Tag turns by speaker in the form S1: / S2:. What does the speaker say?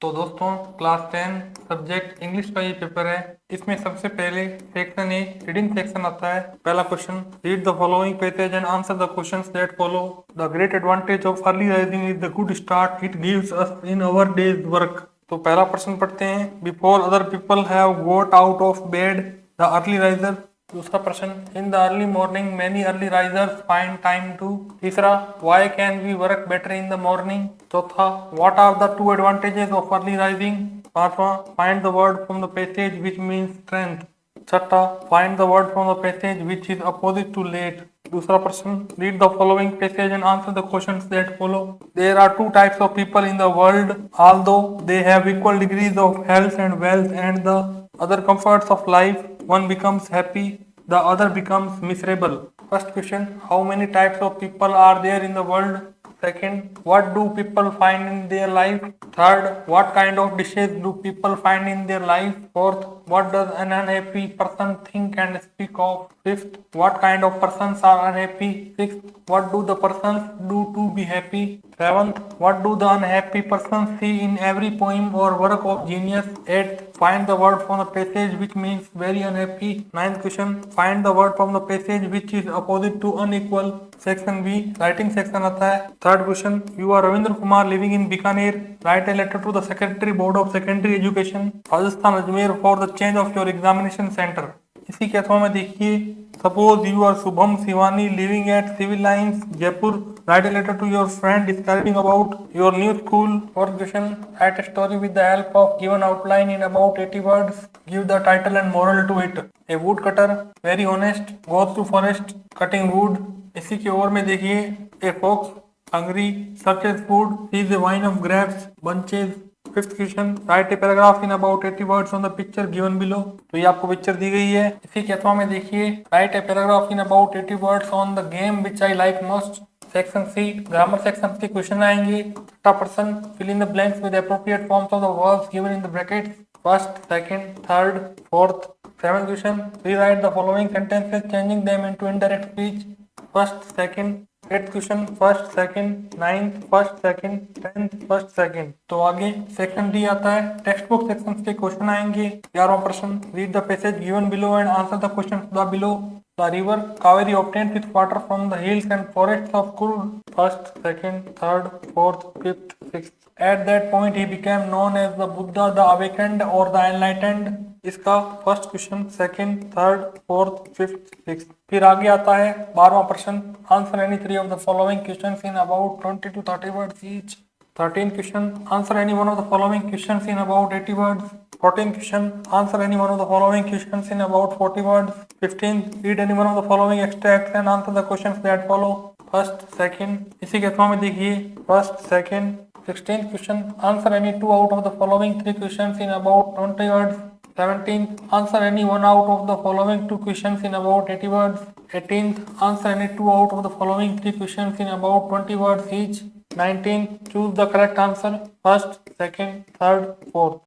S1: तो दोस्तों class 10 subject English का ये पेपर है। इसमें सबसे पहले सेक्शन ए रीडिंग सेक्शन आता है। पहला question, read the following passage and answer the questions that follow. The great advantage of early rising is the good start it gives us in our day's work. तो पहला प्रश्न पढ़ते हैं, before other people have got out of bed the early riser. दूसरा प्रश्न, in the early morning many early risers find time to. तीसरा, why can we work better in the morning. चौथा, what are the two advantages of early rising. पांचवा, find the word from the passage which means strength. छठा, find the word from the passage which is opposite to late. दूसरा प्रश्न, read the following passage and answer the questions that follow. There are two types of people in the world although they have equal degrees of health and wealth and the other comforts of life, one becomes happy, the other becomes miserable. First question, how many types of people are there in the world? Second, what do people find in their life? Third, what kind of dishes do people find in their life? Fourth, what does an unhappy person think and speak of? Fifth, what kind of persons are unhappy? Sixth, what do the persons do to be happy? Seventh, what do the unhappy persons see in every poem or work of genius? Eighth, find the word from the passage which means very unhappy. Ninth question, find the word from the passage which is opposite to unequal. Section B writing section आता है। Third question, you are Ravindra Kumar living in Bikaner, write a letter to the secretary board of secondary education Rajasthan Ajmer for the change of your examination centre. इसी के अथवा में देखिए, suppose you are Shubham Shivani living at civil lines Jaipur, write a letter to your friend describing about your new school. Fourth question, write a story with the help of given outline in about 80 words, give the title and moral to it. A wood cutter very honest goes to forest cutting wood. इसी के ओर में देखिए, a fox hungry searches food, he is a vine of grapes bunches. Fifth question, write a paragraph in about 80 words on the picture given below. तो ये आपको picture दी गई है। इसी के अथवा में देखिए, write a paragraph in about 80 words on the game which I like most. Section C grammar section के क्वेश्चन आएंगे। छठा प्रश्न, fill in the blanks with appropriate forms of the verbs given in the brackets, first second third fourth. Seventh question, rewrite the following sentences changing them into indirect speech, first second. Eight question, first second ninth first second tenth first second. तो आगे section D आता है। Text book section के question आएंगे। 11वां प्रश्न, read the passage given below and answer the question below. The river Kaveri obtains its water from the hills and forests of Kurl, first second third fourth fifth sixth. At that point he became known as the Buddha, the awakened or the enlightened. इसका first question second third fourth fifth sixth. फिर आगे आता है 12वां प्रश्न, answer any three of the following questions in about 20 to 30 words each. 13th question, answer any one of the following questions in about 80 words. 14th question, answer any one of the following questions in about 40 words. 15th, read any one of the following extracts and answer the questions that follow. First, second, इसी के अथवा में देखिए, first, second. 16th question, answer any two out of the following three questions in about 20 words. 17th, answer any one out of the following two questions in about 80 words. 18th, answer any two out of the following three questions in about 20 words each. 19th, choose the correct answer, first, second, third, fourth.